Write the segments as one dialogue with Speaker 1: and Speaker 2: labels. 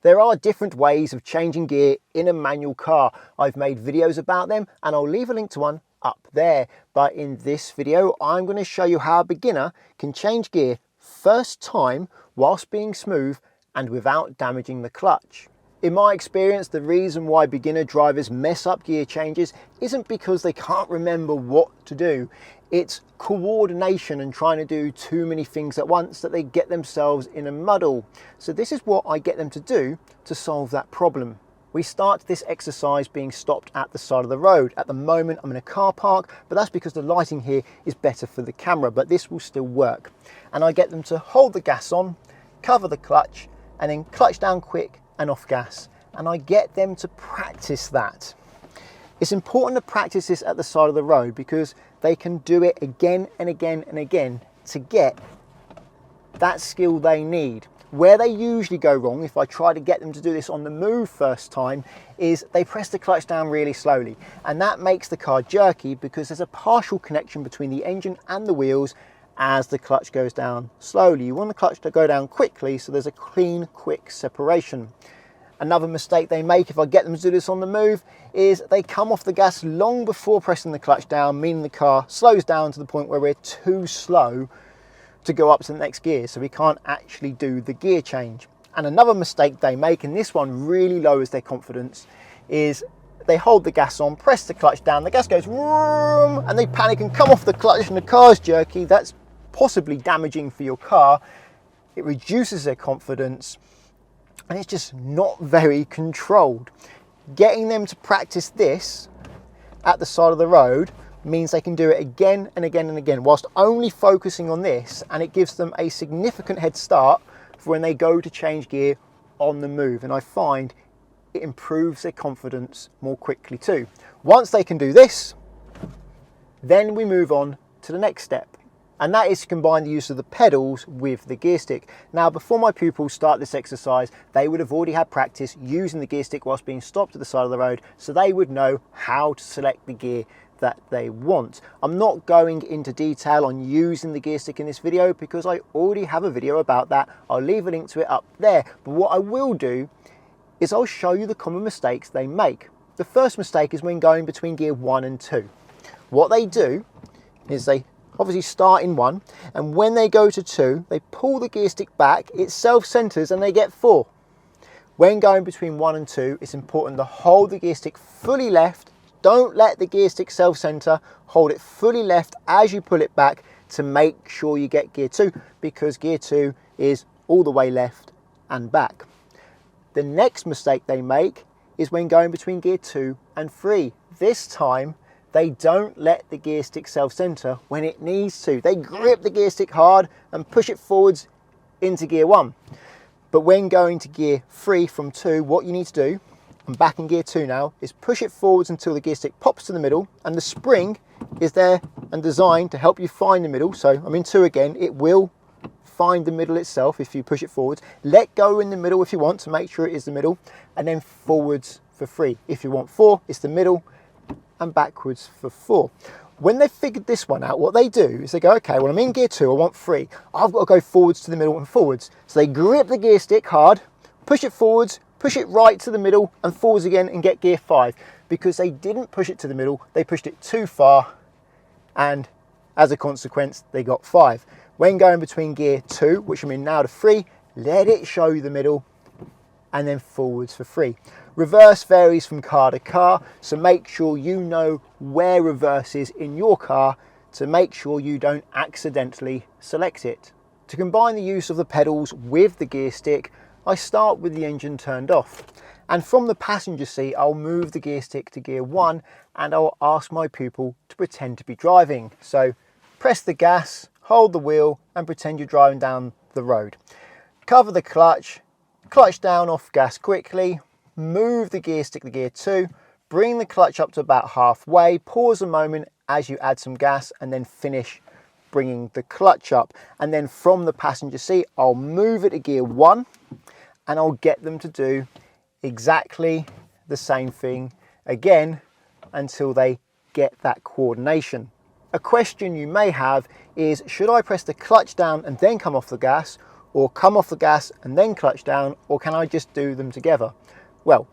Speaker 1: There are different ways of changing gear in a manual car. I've made videos about them and I'll leave a link to one up there. But in this video, I'm going to show you how a beginner can change gear first time whilst being smooth and without damaging the clutch. In my experience, the reason why beginner drivers mess up gear changes isn't because they can't remember what to do. It's coordination and trying to do too many things at once that they get themselves in a muddle. So this is what I get them to do to solve that problem. We start this exercise being stopped at the side of the road. At the moment, I'm in a car park, but that's because the lighting here is better for the camera, but this will still work. And I get them to hold the gas on, cover the clutch, and then clutch down quick and off gas, and I get them to practice that. It's important to practice this at the side of the road because they can do it again and again and again to get that skill they need. Where they usually go wrong, if I try to get them to do this on the move first time, is they press the clutch down really slowly, and that makes the car jerky because there's a partial connection between the engine and the wheels as the clutch goes down slowly. You want the clutch to go down quickly so there's a clean, quick separation. Another mistake they make, if I get them to do this on the move, is they come off the gas long before pressing the clutch down, meaning the car slows down to the point where we're too slow to go up to the next gear, so we can't actually do the gear change. And another mistake they make, and this one really lowers their confidence, is they hold the gas on, press the clutch down, the gas goes vroom, and they panic and come off the clutch and the car's jerky. That's possibly damaging for your car. It reduces their confidence and it's just not very controlled. Getting them to practice this at the side of the road means they can do it again and again and again whilst only focusing on this, and it gives them a significant head start for when they go to change gear on the move, and I find it improves their confidence more quickly too. Once they can do this, then we move on to the next step, and that is to combine the use of the pedals with the gear stick. Now, before my pupils start this exercise, they would have already had practice using the gear stick whilst being stopped at the side of the road, so they would know how to select the gear that they want. I'm not going into detail on using the gear stick in this video because I already have a video about that. I'll leave a link to it up there. But what I will do is I'll show you the common mistakes they make. The first mistake is when going between gear 1 and 2. What they do is they obviously start in 1, and when they go to 2, they pull the gear stick back, it self-centers and they get 4. When going between 1 and 2, it's important to hold the gear stick fully left. Don't let the gear stick self-center, hold it fully left as you pull it back to make sure you get gear 2, because gear 2 is all the way left and back. The next mistake they make is when going between gear 2 and 3. This time, they don't let the gear stick self-center when it needs to. They grip the gear stick hard and push it forwards into gear 1. But when going to gear 3 from 2, what you need to do, and back in gear 2 now, is push it forwards until the gear stick pops to the middle, and the spring is there and designed to help you find the middle. So I'm in 2 again, it will find the middle itself if you push it forwards. Let go in the middle if you want to make sure it is the middle, and then forwards for 3. If you want 4, it's the middle, and backwards for 4. When they've figured this one out, what they do is they go, okay, well, I'm in gear 2, I want 3. I've got to go forwards to the middle and forwards. So they grip the gear stick hard, push it forwards, push it right to the middle and forwards again and get gear 5. Because they didn't push it to the middle, they pushed it too far, and as a consequence, they got 5. When going between gear 2, which I'm in now, to 3, let it show you the middle and then forwards for 3. Reverse varies from car to car, so make sure you know where reverse is in your car to make sure you don't accidentally select it. To combine the use of the pedals with the gear stick, I start with the engine turned off. And from the passenger seat, I'll move the gear stick to gear 1 and I'll ask my pupil to pretend to be driving. So press the gas, hold the wheel and pretend you're driving down the road. Cover the clutch, clutch down off gas quickly, move the gear stick to gear 2, bring the clutch up to about halfway, pause a moment as you add some gas and then finish bringing the clutch up. And then from the passenger seat, I'll move it to gear 1 and I'll get them to do exactly the same thing again until they get that coordination. A question you may have is, should I press the clutch down and then come off the gas, or come off the gas and then clutch down, or can I just do them together? Well,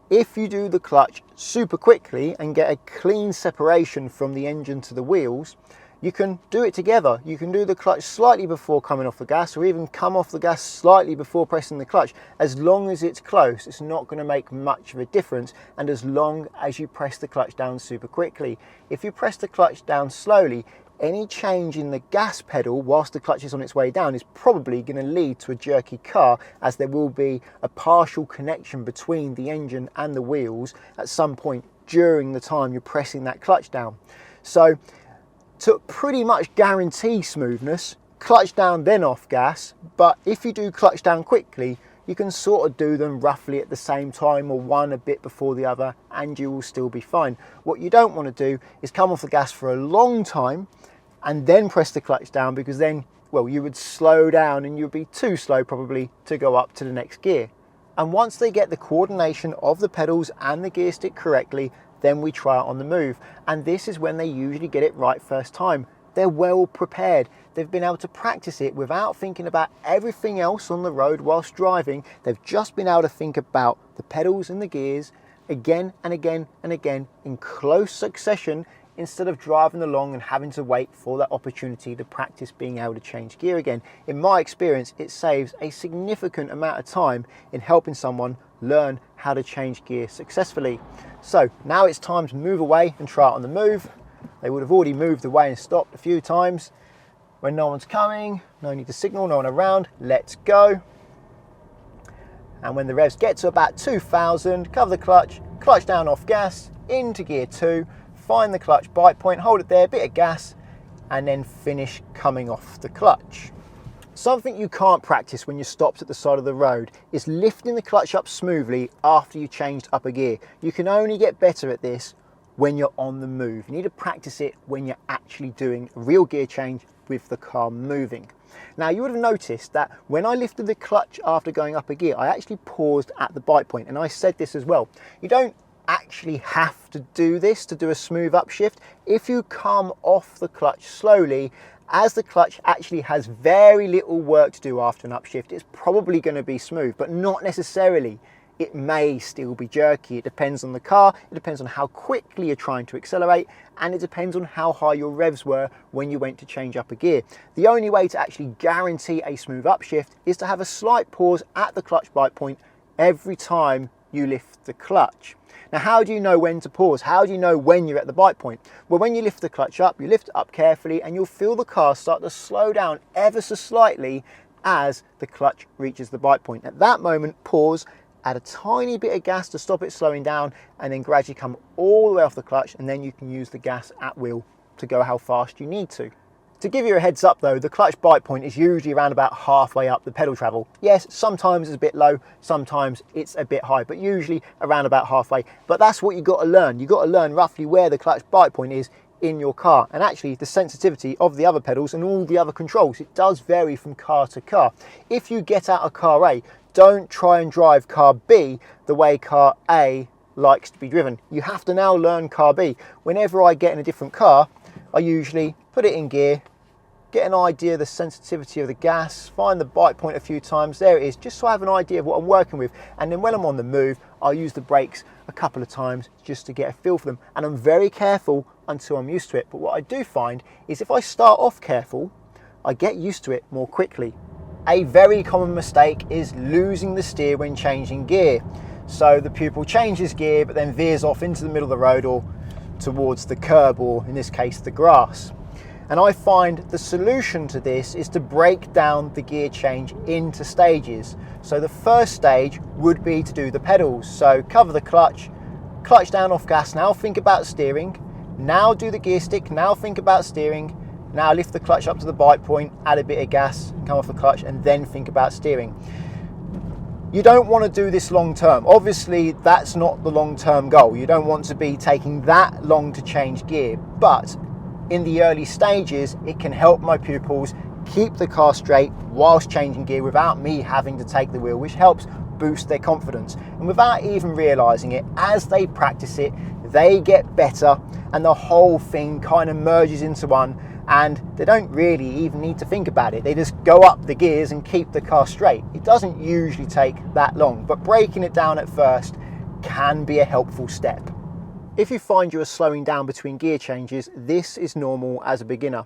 Speaker 1: if you do the clutch super quickly and get a clean separation from the engine to the wheels, you can do it together. You can do the clutch slightly before coming off the gas, or even come off the gas slightly before pressing the clutch. As long as it's close, it's not going to make much of a difference, and as long as you press the clutch down super quickly. If you press the clutch down slowly, any change in the gas pedal whilst the clutch is on its way down is probably going to lead to a jerky car, as there will be a partial connection between the engine and the wheels at some point during the time you're pressing that clutch down. So to pretty much guarantee smoothness, clutch down then off gas, but if you do clutch down quickly, you can sort of do them roughly at the same time, or one a bit before the other, and you will still be fine. What you don't want to do is come off the gas for a long time and then press the clutch down, because then, well, you would slow down and you'd be too slow probably to go up to the next gear. And once they get the coordination of the pedals and the gear stick correctly, then we try it on the move. And this is when they usually get it right first time. They're well prepared. They've been able to practice it without thinking about everything else on the road whilst driving. They've just been able to think about the pedals and the gears again and again and again in close succession, instead of driving along and having to wait for that opportunity to practice being able to change gear again. In my experience, it saves a significant amount of time in helping someone learn how to change gear successfully. So now it's time to move away and try it on the move. They would have already moved away and stopped a few times. When no one's coming, no need to signal, no one around, let's go. And when the revs get to about 2000, cover the clutch, clutch down off gas, into gear 2, find the clutch bite point, hold it there, bit of gas, and then finish coming off the clutch. Something you can't practice when you're stopped at the side of the road is lifting the clutch up smoothly after you changed up a gear. You can only get better at this when you're on the move. You need to practice it when you're actually doing a real gear change with the car moving. Now, you would have noticed that when I lifted the clutch after going up a gear, I actually paused at the bite point, and I said this as well. You don't actually have to do this to do a smooth upshift. If you come off the clutch slowly, as the clutch actually has very little work to do after an upshift, it's probably going to be smooth, but not necessarily. It may still be jerky. It depends on the car, it depends on how quickly you're trying to accelerate, and it depends on how high your revs were when you went to change up a gear. The only way to actually guarantee a smooth upshift is to have a slight pause at the clutch bite point every time you lift the clutch. Now, how do you know when to pause? How do you know when you're at the bite point? Well, when you lift the clutch up, you lift it up carefully, and you'll feel the car start to slow down ever so slightly as the clutch reaches the bite point. At that moment, pause, add a tiny bit of gas to stop it slowing down, and then gradually come all the way off the clutch, and then you can use the gas at will to go how fast you need to. To give you a heads up though, the clutch bite point is usually around about halfway up the pedal travel. Yes, sometimes it's a bit low, sometimes it's a bit high, but usually around about halfway. But that's what you've got to learn. You've got to learn roughly where the clutch bite point is in your car, and actually the sensitivity of the other pedals and all the other controls. It does vary from car to car. If you get out of car A, don't try and drive car B the way car A likes to be driven. You have to now learn car B. Whenever I get in a different car, I usually put it in gear, get an idea of the sensitivity of the gas, find the bite point a few times, there it is, just so I have an idea of what I'm working with. And then when I'm on the move, I'll use the brakes a couple of times just to get a feel for them. And I'm very careful until I'm used to it. But what I do find is if I start off careful, I get used to it more quickly. A very common mistake is losing the steer when changing gear. So the pupil changes gear, but then veers off into the middle of the road or towards the curb, or in this case, the grass. And I find the solution to this is to break down the gear change into stages. So the first stage would be to do the pedals. So cover the clutch, clutch down off gas, now think about steering, now do the gear stick, now think about steering, now lift the clutch up to the bite point, add a bit of gas, come off the clutch, and then think about steering. You don't want to do this long term. Obviously, that's not the long term goal. You don't want to be taking that long to change gear, but in the early stages, it can help my pupils keep the car straight whilst changing gear without me having to take the wheel, which helps boost their confidence. And without even realizing it, as they practice it, they get better, and the whole thing kind of merges into one, and they don't really even need to think about it. They just go up the gears and keep the car straight. It doesn't usually take that long, but breaking it down at first can be a helpful step. If you find you are slowing down between gear changes, this is normal as a beginner.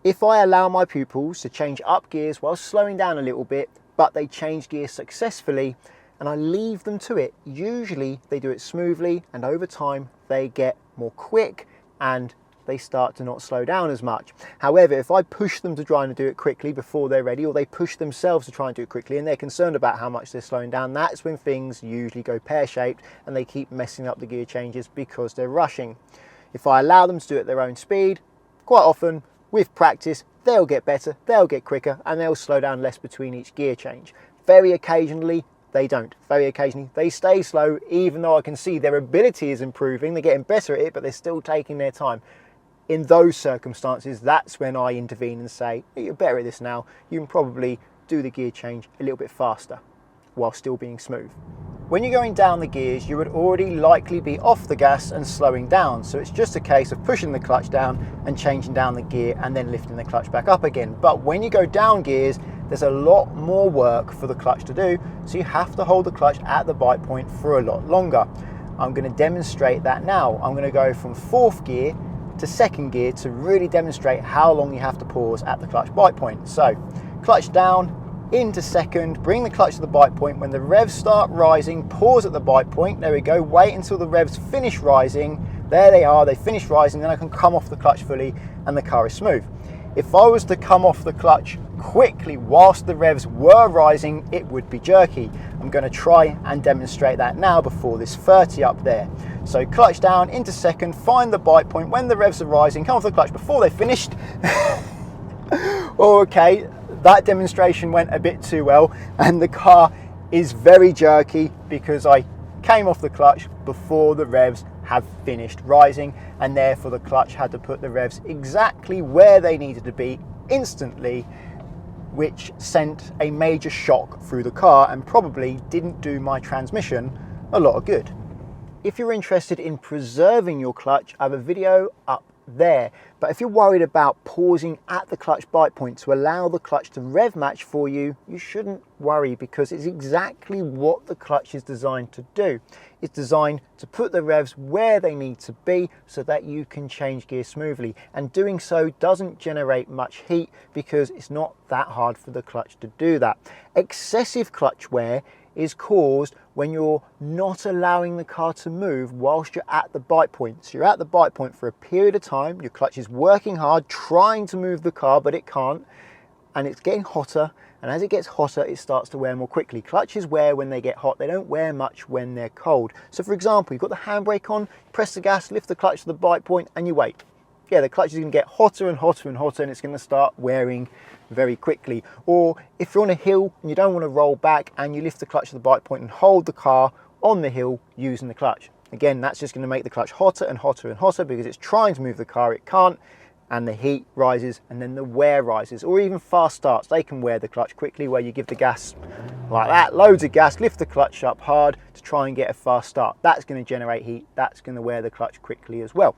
Speaker 1: If I allow my pupils to change up gears while slowing down a little bit, but they change gears successfully, and I leave them to it, usually they do it smoothly, and over time they get more quick and they start to not slow down as much. However, if I push them to try and do it quickly before they're ready, or they push themselves to try and do it quickly and they're concerned about how much they're slowing down, that's when things usually go pear-shaped and they keep messing up the gear changes because they're rushing. If I allow them to do it at their own speed, quite often with practice, they'll get better, they'll get quicker, and they'll slow down less between each gear change. Very occasionally, they don't. Very occasionally, they stay slow, even though I can see their ability is improving, they're getting better at it, but they're still taking their time. In those circumstances, that's when I intervene and say, you're better at this now, you can probably do the gear change a little bit faster while still being smooth. When you're going down the gears, you would already likely be off the gas and slowing down. So it's just a case of pushing the clutch down and changing down the gear and then lifting the clutch back up again. But when you go down gears, there's a lot more work for the clutch to do. So you have to hold the clutch at the bite point for a lot longer. I'm going to demonstrate that now. I'm going to go from fourth gear to second gear to really demonstrate how long you have to pause at the clutch bite point. So clutch down, into second, bring the clutch to the bite point. When the revs start rising, pause at the bite point. There we go. Wait until the revs finish rising. There they are, they finish rising, then I can come off the clutch fully and the car is smooth. If I was to come off the clutch quickly whilst the revs were rising, it would be jerky. I'm going to try and demonstrate that now before this 30 up there. So clutch down, into second, find the bite point. When the revs are rising, come off the clutch before they're finished. Okay, that demonstration went a bit too well, and the car is very jerky because I came off the clutch before the revs have finished rising, and therefore the clutch had to put the revs exactly where they needed to be instantly, which sent a major shock through the car and probably didn't do my transmission a lot of good. If you're interested in preserving your clutch, I have a video up there. But if you're worried about pausing at the clutch bite point to allow the clutch to rev match for you, you shouldn't worry, because it's exactly what the clutch is designed to do. It's designed to put the revs where they need to be so that you can change gear smoothly, and doing so doesn't generate much heat because it's not that hard for the clutch to do that. Excessive clutch wear is caused when you're not allowing the car to move whilst you're at the bite point. So you're at the bite point for a period of time, your clutch is working hard trying to move the car, but it can't, and it's getting hotter, and as it gets hotter it starts to wear more quickly. Clutches wear when they get hot, they don't wear much when they're cold. So for example, you've got the handbrake on, press the gas, lift the clutch to the bite point and you wait. Yeah, the clutch is going to get hotter and hotter and hotter, and it's going to start wearing very quickly. Or if you're on a hill and you don't want to roll back, and you lift the clutch to the bite point and hold the car on the hill using the clutch. Again, that's just going to make the clutch hotter and hotter and hotter because it's trying to move the car, it can't, and the heat rises and then the wear rises. Or even fast starts, they can wear the clutch quickly, where you give the gas like that, loads of gas, lift the clutch up hard to try and get a fast start. That's going to generate heat, that's going to wear the clutch quickly as well.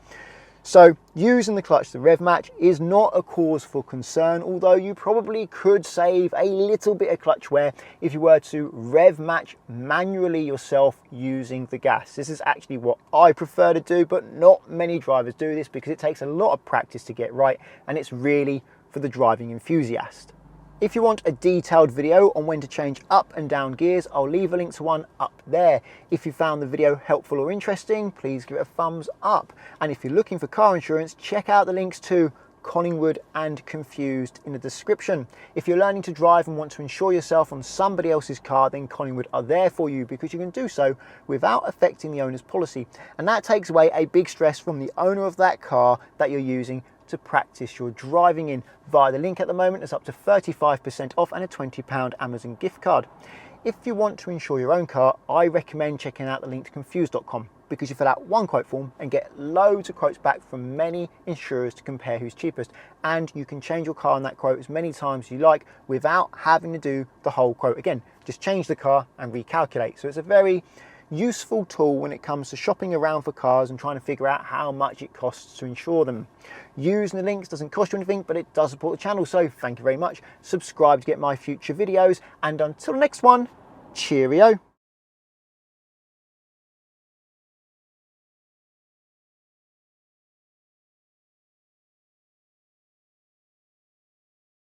Speaker 1: So using the clutch to rev match is not a cause for concern, although you probably could save a little bit of clutch wear if you were to rev match manually yourself using the gas. This is actually what I prefer to do, but not many drivers do this because it takes a lot of practice to get right, and it's really for the driving enthusiast. If you want a detailed video on when to change up and down gears, I'll leave a link to one up there. If you found the video helpful or interesting, please give it a thumbs up. And if you're looking for car insurance, check out the links to Collingwood and Confused in the description. If you're learning to drive and want to insure yourself on somebody else's car, then Collingwood are there for you, because you can do so without affecting the owner's policy. And that takes away a big stress from the owner of that car that you're using to practice your driving in. Via the link at the moment, it's up to 35% off and a £20 Amazon gift card. If you want to insure your own car, I recommend checking out the link to confused.com, because you fill out one quote form and get loads of quotes back from many insurers to compare who's cheapest, and you can change your car on that quote as many times as you like without having to do the whole quote again. Just change the car and recalculate. So it's a very useful tool when it comes to shopping around for cars and trying to figure out how much it costs to insure them. Using the links doesn't cost you anything, but it does support the channel, so thank you very much. Subscribe to get my future videos, and until the next one, cheerio.